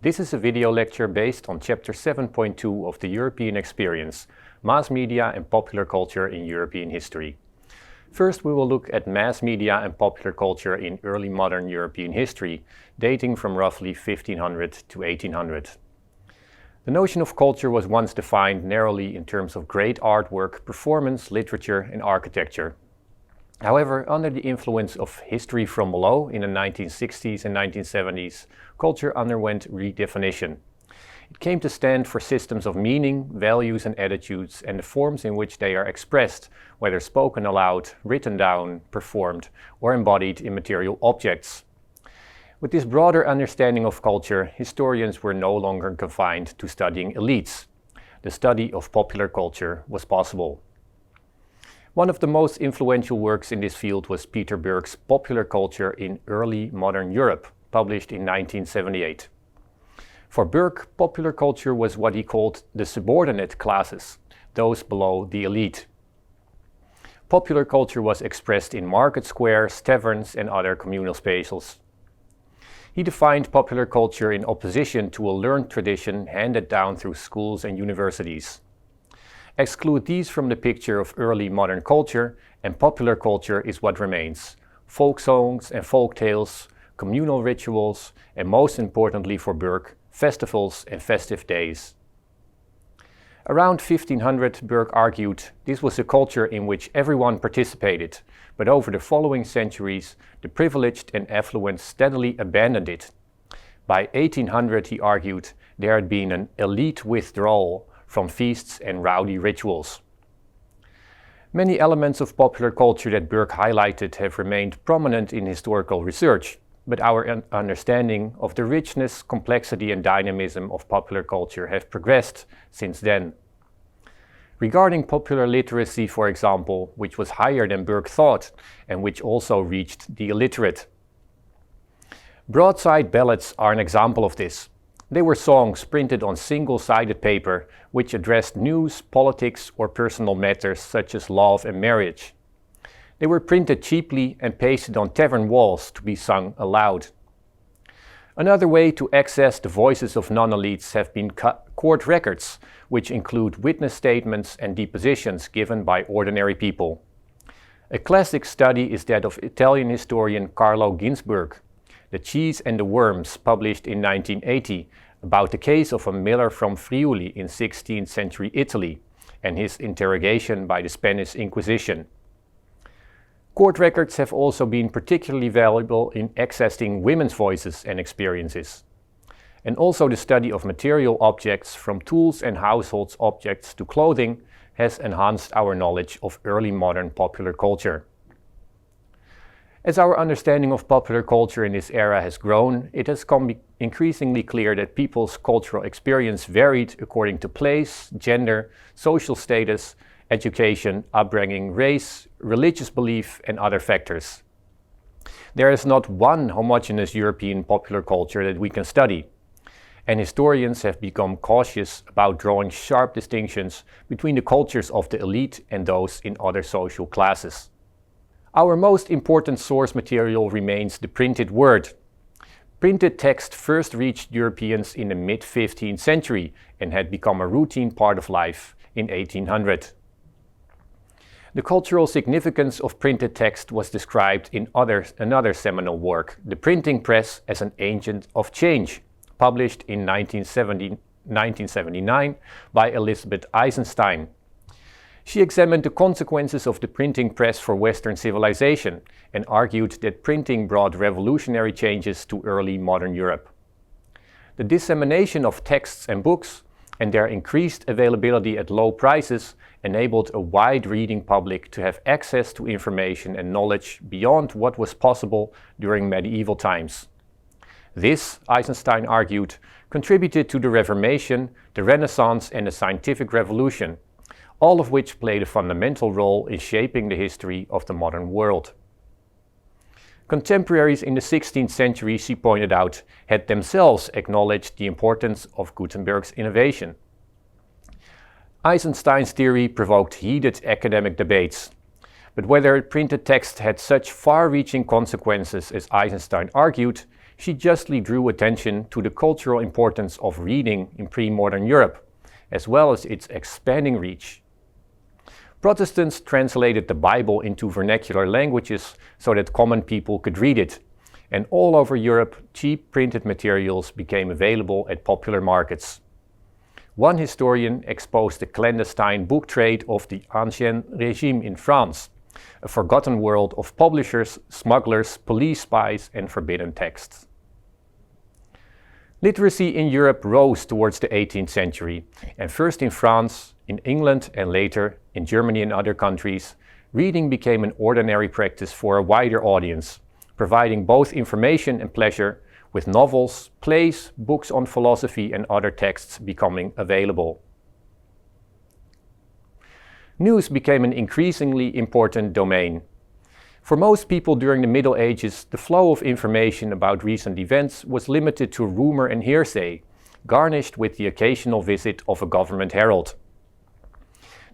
This is a video lecture based on Chapter 7.2 of the European Experience, Mass Media and Popular Culture in European History. First, we will look at mass media and popular culture in early modern European history, dating from roughly 1500 to 1800. The notion of culture was once defined narrowly in terms of great artwork, performance, literature, and architecture. However, under the influence of history from below in the 1960s and 1970s, culture underwent redefinition. It came to stand for systems of meaning, values and attitudes, and the forms in which they are expressed, whether spoken aloud, written down, performed, or embodied in material objects. With this broader understanding of culture, historians were no longer confined to studying elites. The study of popular culture was possible. One of the most influential works in this field was Peter Burke's Popular Culture in Early Modern Europe, published in 1978. For Burke, popular culture was what he called the subordinate classes, those below the elite. Popular culture was expressed in market squares, taverns, and other communal spaces. He defined popular culture in opposition to a learned tradition handed down through schools and universities. Exclude these from the picture of early modern culture, and popular culture is what remains. Folk songs and folk tales, communal rituals, and most importantly for Burke, festivals and festive days. Around 1500, Burke argued this was a culture in which everyone participated, but over the following centuries, the privileged and affluent steadily abandoned it. By 1800, he argued, there had been an elite withdrawal from feasts and rowdy rituals. Many elements of popular culture that Burke highlighted have remained prominent in historical research, but our understanding of the richness, complexity and dynamism of popular culture have progressed since then. Regarding popular literacy, for example, which was higher than Burke thought and which also reached the illiterate. Broadside ballads are an example of this. They were songs printed on single-sided paper which addressed news, politics or personal matters such as love and marriage. They were printed cheaply and pasted on tavern walls to be sung aloud. Another way to access the voices of non-elites have been court records, which include witness statements and depositions given by ordinary people. A classic study is that of Italian historian Carlo Ginzburg, The Cheese and the Worms, published in 1980, about the case of a miller from Friuli in 16th century Italy and his interrogation by the Spanish Inquisition. Court records have also been particularly valuable in accessing women's voices and experiences. And also the study of material objects, from tools and household objects to clothing, has enhanced our knowledge of early modern popular culture. As our understanding of popular culture in this era has grown, it has become increasingly clear that people's cultural experience varied according to place, gender, social status, education, upbringing, race, religious belief, and other factors. There is not one homogeneous European popular culture that we can study, and historians have become cautious about drawing sharp distinctions between the cultures of the elite and those in other social classes. Our most important source material remains the printed word. Printed text first reached Europeans in the mid-15th century and had become a routine part of life in 1800. The cultural significance of printed text was described in another seminal work, The Printing Press as an Agent of Change, published in 1979 by Elizabeth Eisenstein. She examined the consequences of the printing press for Western civilization and argued that printing brought revolutionary changes to early modern Europe. The dissemination of texts and books and their increased availability at low prices enabled a wide reading public to have access to information and knowledge beyond what was possible during medieval times. This, Eisenstein argued, contributed to the Reformation, the Renaissance and the Scientific Revolution, all of which played a fundamental role in shaping the history of the modern world. Contemporaries in the 16th century, she pointed out, had themselves acknowledged the importance of Gutenberg's innovation. Eisenstein's theory provoked heated academic debates, But whether printed text had such far-reaching consequences as Eisenstein argued, she justly drew attention to the cultural importance of reading in pre-modern Europe, as well as its expanding reach. Protestants translated the Bible into vernacular languages so that common people could read it, and all over Europe, cheap printed materials became available at popular markets. One historian exposed the clandestine book trade of the Ancien Régime in France, a forgotten world of publishers, smugglers, police spies, and forbidden texts. Literacy in Europe rose towards the 18th century, and first in France, in England, and later in Germany and other countries, reading became an ordinary practice for a wider audience, providing both information and pleasure, with novels, plays, books on philosophy and other texts becoming available. News became an increasingly important domain. For most people during the Middle Ages, the flow of information about recent events was limited to rumor and hearsay, garnished with the occasional visit of a government herald.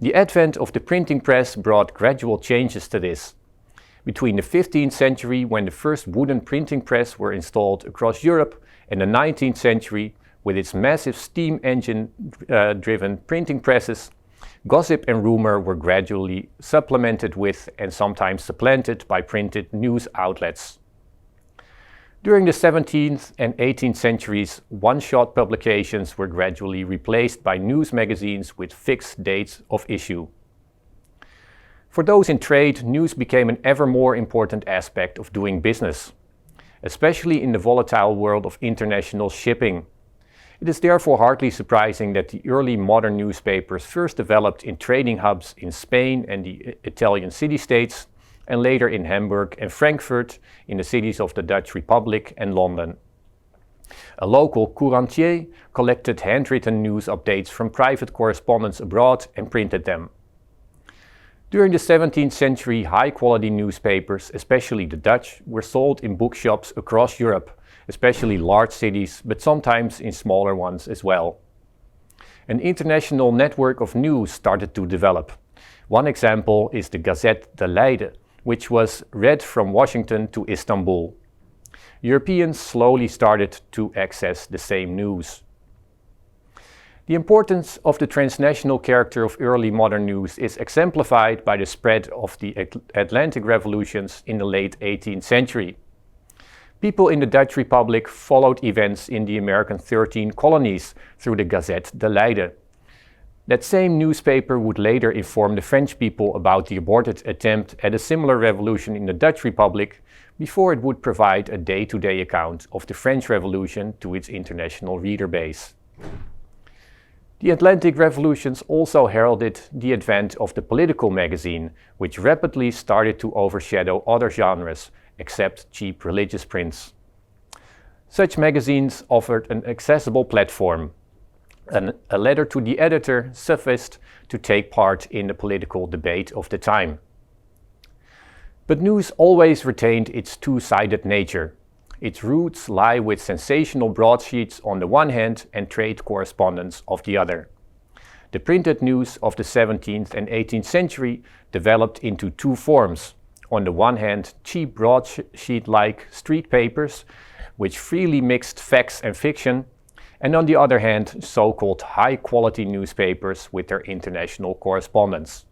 The advent of the printing press brought gradual changes to this. Between the 15th century, when the first wooden printing press were installed across Europe, and the 19th century, with its massive steam engine-driven printing presses, gossip and rumor were gradually supplemented with and sometimes supplanted by printed news outlets. During the 17th and 18th centuries, one-shot publications were gradually replaced by news magazines with fixed dates of issue. For those in trade, news became an ever more important aspect of doing business, especially in the volatile world of international shipping. It is therefore hardly surprising that the early modern newspapers first developed in trading hubs in Spain and the Italian city-states, and later in Hamburg and Frankfurt, in the cities of the Dutch Republic and London. A local couranttier collected handwritten news updates from private correspondents abroad and printed them. During the 17th century, high-quality newspapers, especially the Dutch, were sold in bookshops across Europe, especially large cities, but sometimes in smaller ones as well. An international network of news started to develop. One example is the Gazette de Leiden, which was read from Washington to Istanbul. Europeans slowly started to access the same news. The importance of the transnational character of early modern news is exemplified by the spread of the Atlantic revolutions in the late 18th century. People in the Dutch Republic followed events in the American 13 colonies through the Gazette de Leiden. That same newspaper would later inform the French people about the aborted attempt at a similar revolution in the Dutch Republic, before it would provide a day-to-day account of the French Revolution to its international reader base. The Atlantic revolutions also heralded the advent of the political magazine, which rapidly started to overshadow other genres, except cheap religious prints. Such magazines offered an accessible platform, and a letter to the editor sufficed to take part in the political debate of the time. But news always retained its two-sided nature. Its roots lie with sensational broadsheets on the one hand and trade correspondence of the other. The printed news of the 17th and 18th century developed into two forms. On the one hand, cheap broadsheet-like street papers, which freely mixed facts and fiction, and on the other hand, so-called high-quality newspapers with their international correspondence.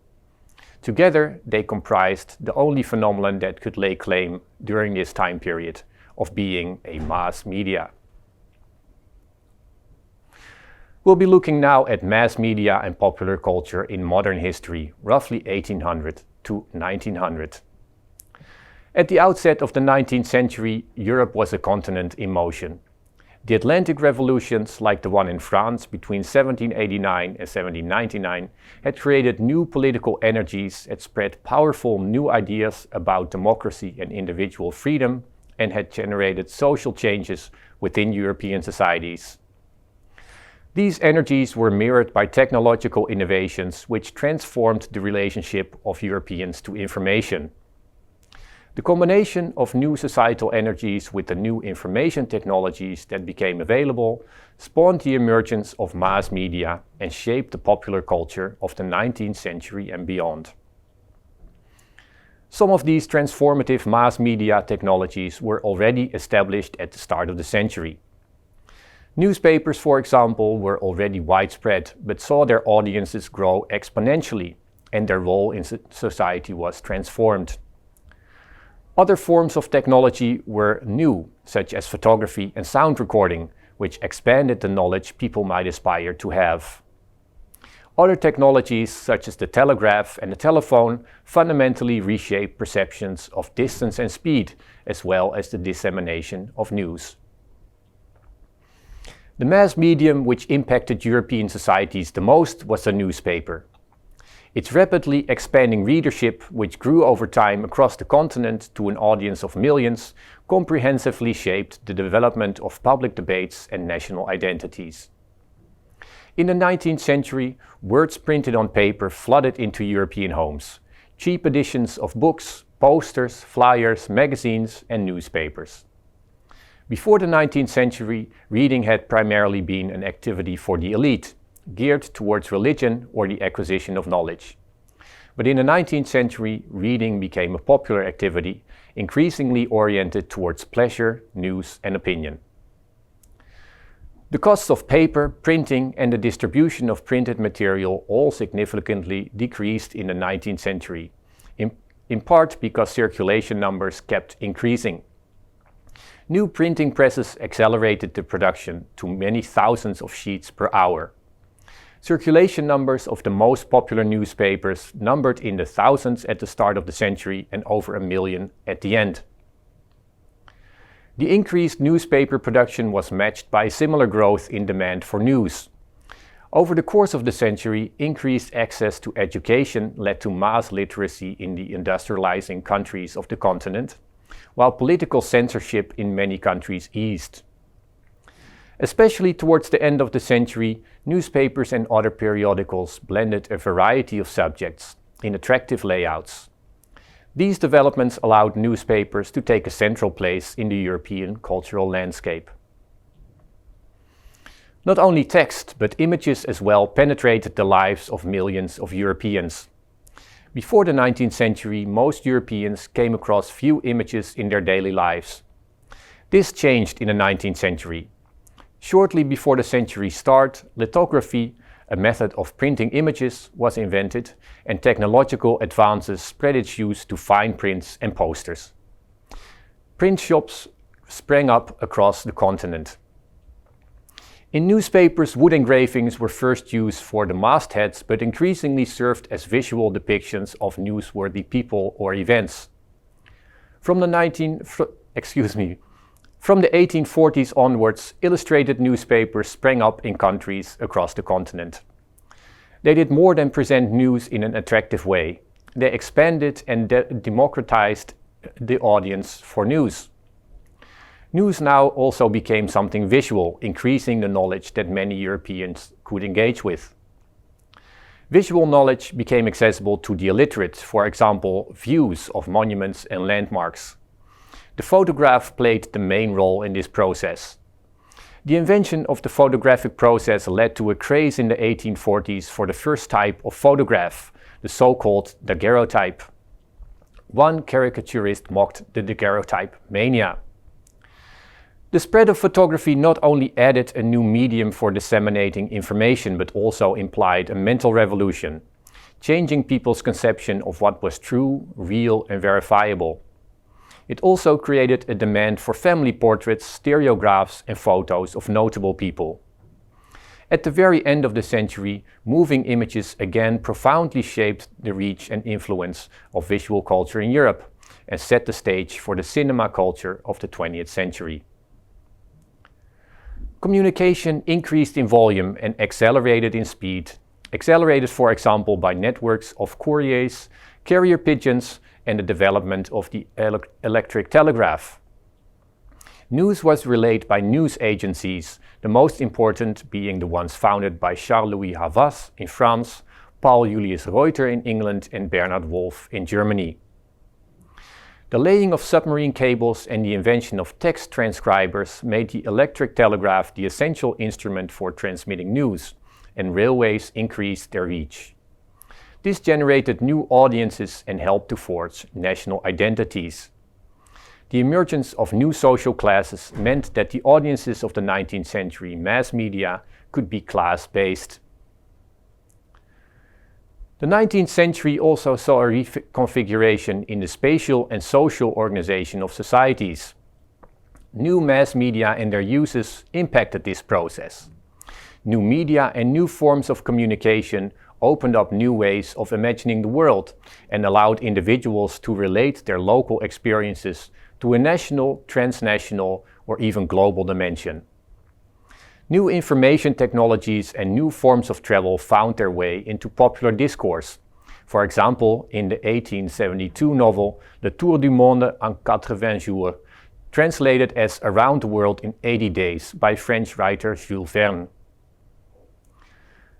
Together, they comprised the only phenomenon that could lay claim during this time period of being a mass media. We'll be looking now at mass media and popular culture in modern history, roughly 1800 to 1900. At the outset of the 19th century, Europe was a continent in motion. The Atlantic revolutions, like the one in France between 1789 and 1799, had created new political energies that spread powerful new ideas about democracy and individual freedom, and had generated social changes within European societies. These energies were mirrored by technological innovations which transformed the relationship of Europeans to information. The combination of new societal energies with the new information technologies that became available spawned the emergence of mass media and shaped the popular culture of the 19th century and beyond. Some of these transformative mass media technologies were already established at the start of the century. Newspapers, for example, were already widespread, but saw their audiences grow exponentially, and their role in society was transformed. Other forms of technology were new, such as photography and sound recording, which expanded the knowledge people might aspire to have. Other technologies, such as the telegraph and the telephone, fundamentally reshaped perceptions of distance and speed, as well as the dissemination of news. The mass medium which impacted European societies the most was the newspaper. Its rapidly expanding readership, which grew over time across the continent to an audience of millions, comprehensively shaped the development of public debates and national identities. In the 19th century, words printed on paper flooded into European homes. Cheap editions of books, posters, flyers, magazines, and newspapers. Before the 19th century, reading had primarily been an activity for the elite, geared towards religion or the acquisition of knowledge. But in the 19th century, reading became a popular activity, increasingly oriented towards pleasure, news, and opinion. The costs of paper, printing, and the distribution of printed material all significantly decreased in the 19th century, in part because circulation numbers kept increasing. New printing presses accelerated the production to many thousands of sheets per hour. Circulation numbers of the most popular newspapers numbered in the thousands at the start of the century and over 1 million at the end. The increased newspaper production was matched by similar growth in demand for news. Over the course of the century, increased access to education led to mass literacy in the industrializing countries of the continent, while political censorship in many countries eased. Especially towards the end of the century, newspapers and other periodicals blended a variety of subjects in attractive layouts. These developments allowed newspapers to take a central place in the European cultural landscape. Not only text, but images as well penetrated the lives of millions of Europeans. Before the 19th century, most Europeans came across few images in their daily lives. This changed in the 19th century. Shortly before the century's start, lithography, a method of printing images, was invented, and technological advances spread its use to fine prints and posters. Print shops sprang up across the continent. In newspapers, wood engravings were first used for the mastheads, but increasingly served as visual depictions of newsworthy people or events. From the 1840s onwards, illustrated newspapers sprang up in countries across the continent. They did more than present news in an attractive way. They expanded and democratized the audience for news. News now also became something visual, increasing the knowledge that many Europeans could engage with. Visual knowledge became accessible to the illiterate, for example, views of monuments and landmarks. The photograph played the main role in this process. The invention of the photographic process led to a craze in the 1840s for the first type of photograph, the so-called daguerreotype. One caricaturist mocked the daguerreotype mania. The spread of photography not only added a new medium for disseminating information, but also implied a mental revolution, changing people's conception of what was true, real, and verifiable. It also created a demand for family portraits, stereographs, and photos of notable people. At the very end of the century, moving images again profoundly shaped the reach and influence of visual culture in Europe and set the stage for the cinema culture of the 20th century. Communication increased in volume and accelerated in speed, accelerated, for example, by networks of couriers, carrier pigeons, and the development of the electric telegraph. News was relayed by news agencies, the most important being the ones founded by Charles-Louis Havas in France, Paul Julius Reuter in England, and Bernhard Wolff in Germany. The laying of submarine cables and the invention of text transcribers made the electric telegraph the essential instrument for transmitting news, and railways increased their reach. This generated new audiences and helped to forge national identities. The emergence of new social classes meant that the audiences of the 19th century mass media could be class-based. The 19th century also saw a reconfiguration in the spatial and social organization of societies. New mass media and their uses impacted this process. New media and new forms of communication opened up new ways of imagining the world and allowed individuals to relate their local experiences to a national, transnational, or even global dimension. New information technologies and new forms of travel found their way into popular discourse. For example, in the 1872 novel Le Tour du Monde en 80 jours, translated as Around the World in 80 Days by French writer Jules Verne.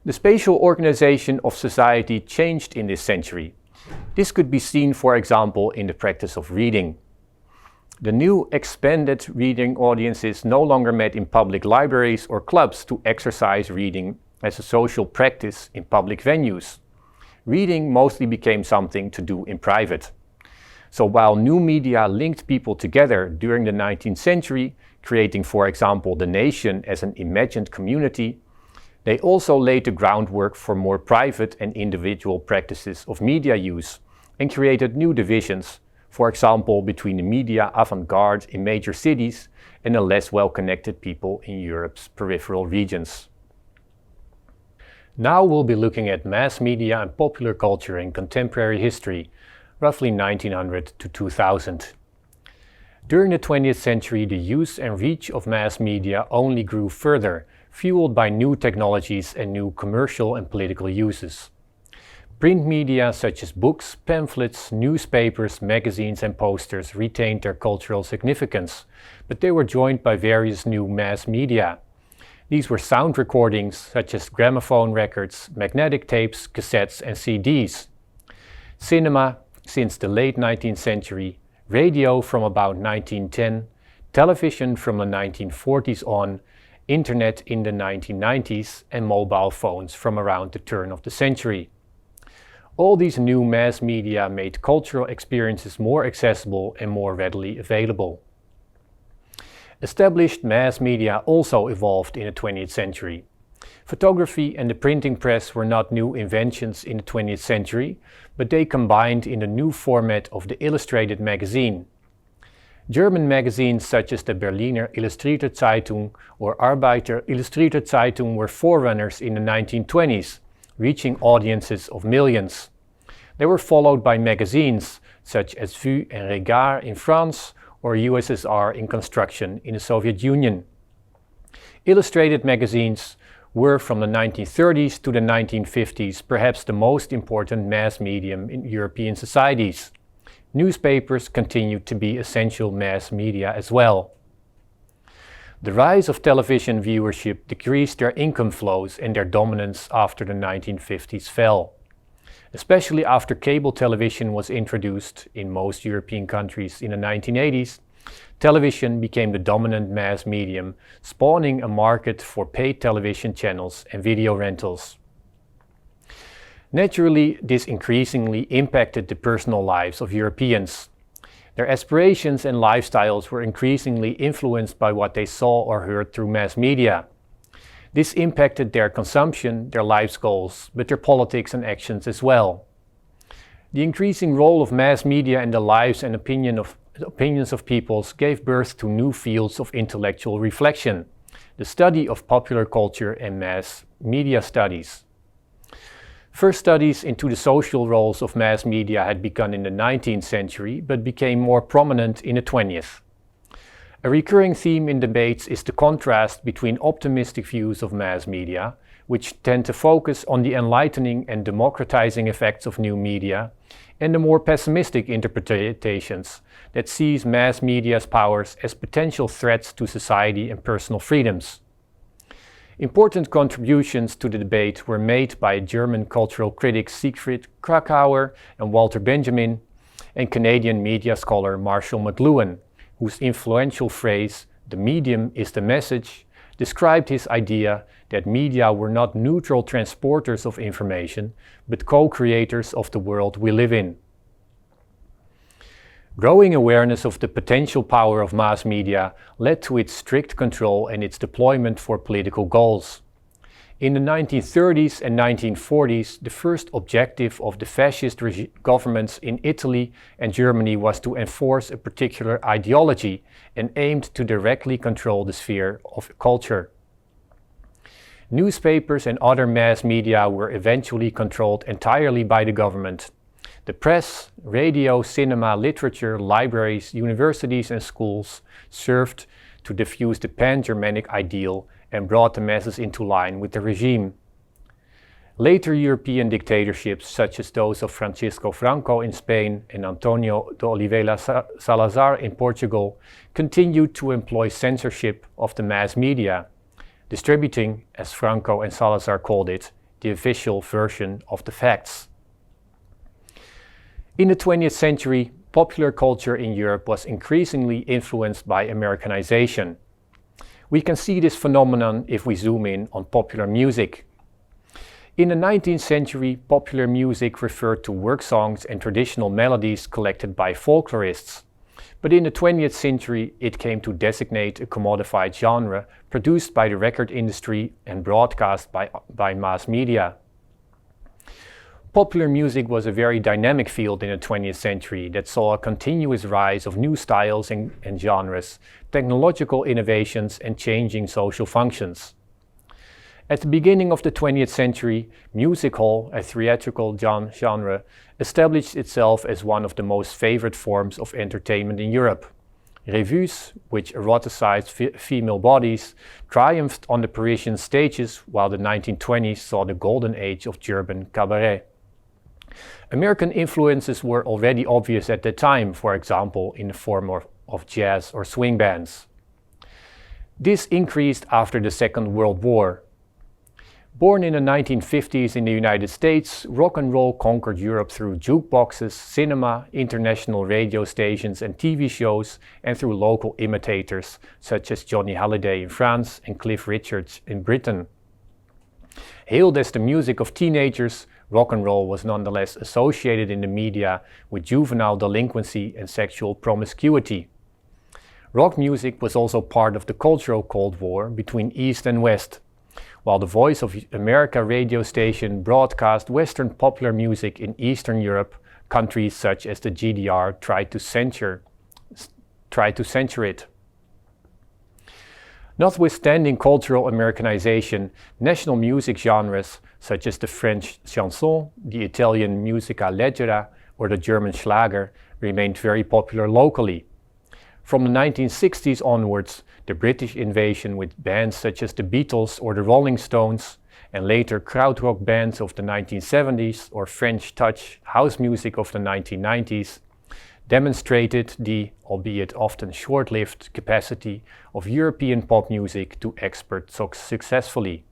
The spatial organization of society changed in this century. This could be seen, for example, in the practice of reading. The new expanded reading audiences no longer met in public libraries or clubs to exercise reading as a social practice in public venues. Reading mostly became something to do in private. So while new media linked people together during the 19th century, creating, for example, the nation as an imagined community, they also laid the groundwork for more private and individual practices of media use and created new divisions, for example, between the media avant-garde in major cities and the less well-connected people in Europe's peripheral regions. Now we'll be looking at mass media and popular culture in contemporary history, roughly 1900 to 2000. During the 20th century, the use and reach of mass media only grew further, fueled by new technologies and new commercial and political uses. Print media such as books, pamphlets, newspapers, magazines and posters retained their cultural significance, but they were joined by various new mass media. These were sound recordings such as gramophone records, magnetic tapes, cassettes and CDs. Cinema since the late 19th century, radio from about 1910, television from the 1940s on, internet in the 1990s and mobile phones from around the turn of the century. All these new mass media made cultural experiences more accessible and more readily available. Established mass media also evolved in the 20th century. Photography and the printing press were not new inventions in the 20th century, but they combined in the new format of the illustrated magazine. German magazines such as the Berliner Illustrierte Zeitung or Arbeiter Illustrierte Zeitung were forerunners in the 1920s, reaching audiences of millions. They were followed by magazines such as Vue and Regard in France or USSR in construction in the Soviet Union. Illustrated magazines were from the 1930s to the 1950s perhaps the most important mass medium in European societies. Newspapers continued to be essential mass media as well. The rise of television viewership decreased their income flows and their dominance after the 1950s fell. Especially after cable television was introduced in most European countries in the 1980s, television became the dominant mass medium, spawning a market for paid television channels and video rentals. Naturally, this increasingly impacted the personal lives of Europeans. Their aspirations and lifestyles were increasingly influenced by what they saw or heard through mass media. This impacted their consumption, their life's goals, but their politics and actions as well. The increasing role of mass media in the lives and opinions of peoples gave birth to new fields of intellectual reflection, the study of popular culture and mass media studies. First studies into the social roles of mass media had begun in the 19th century, but became more prominent in the 20th. A recurring theme in debates is the contrast between optimistic views of mass media, which tend to focus on the enlightening and democratizing effects of new media, and the more pessimistic interpretations that sees mass media's powers as potential threats to society and personal freedoms. Important contributions to the debate were made by German cultural critics Siegfried Kracauer and Walter Benjamin, and Canadian media scholar Marshall McLuhan, whose influential phrase, "The medium is the message," described his idea that media were not neutral transporters of information, but co-creators of the world we live in. Growing awareness of the potential power of mass media led to its strict control and its deployment for political goals. In the 1930s and 1940s, the first objective of the fascist governments in Italy and Germany was to enforce a particular ideology and aimed to directly control the sphere of culture. Newspapers and other mass media were eventually controlled entirely by the government. The press, radio, cinema, literature, libraries, universities and schools served to diffuse the pan-Germanic ideal and brought the masses into line with the regime. Later European dictatorships, such as those of Francisco Franco in Spain and Antonio de Oliveira Salazar in Portugal, continued to employ censorship of the mass media, distributing, as Franco and Salazar called it, the official version of the facts. In the 20th century, popular culture in Europe was increasingly influenced by Americanization. We can see this phenomenon if we zoom in on popular music. In the 19th century, popular music referred to work songs and traditional melodies collected by folklorists. But in the 20th century, it came to designate a commodified genre produced by the record industry and broadcast by mass media. Popular music was a very dynamic field in the 20th century that saw a continuous rise of new styles and genres, technological innovations and changing social functions. At the beginning of the 20th century, music hall, a theatrical genre, established itself as one of the most favored forms of entertainment in Europe. Revues, which eroticized female bodies, triumphed on the Parisian stages, while the 1920s saw the golden age of German cabaret. American influences were already obvious at the time, for example, in the form of jazz or swing bands. This increased after the Second World War. Born in the 1950s in the United States, rock and roll conquered Europe through jukeboxes, cinema, international radio stations and TV shows, and through local imitators such as Johnny Hallyday in France and Cliff Richards in Britain. Hailed as the music of teenagers, rock and roll was nonetheless associated in the media with juvenile delinquency and sexual promiscuity. Rock music was also part of the cultural Cold War between East and West, while the Voice of America radio station broadcast Western popular music in Eastern Europe. Countries such as the GDR tried to censor it. Notwithstanding cultural Americanization, national music genres such as the French chanson, the Italian musica leggera, or the German Schlager remained very popular locally. From the 1960s onwards, the British invasion with bands such as the Beatles or the Rolling Stones, and later krautrock bands of the 1970s or French touch house music of the 1990s, demonstrated the, albeit often short-lived, capacity of European pop music to export successfully.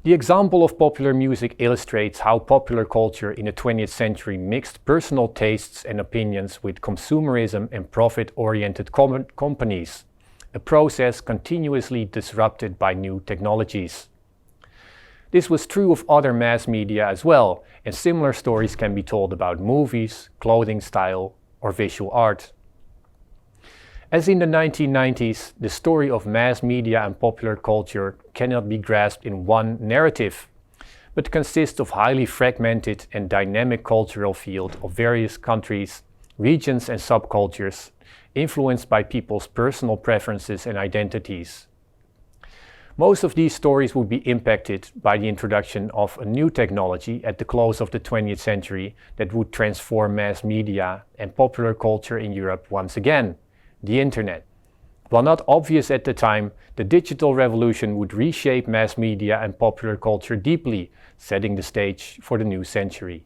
The example of popular music illustrates how popular culture in the 20th century mixed personal tastes and opinions with consumerism and profit-oriented companies, a process continuously disrupted by new technologies. This was true of other mass media as well, and similar stories can be told about movies, clothing style, or visual art. As in the 1990s, the story of mass media and popular culture cannot be grasped in one narrative, but consists of highly fragmented and dynamic cultural field of various countries, regions and subcultures, influenced by people's personal preferences and identities. Most of these stories would be impacted by the introduction of a new technology at the close of the 20th century that would transform mass media and popular culture in Europe once again, the Internet. While not obvious at the time, the digital revolution would reshape mass media and popular culture deeply, setting the stage for the new century.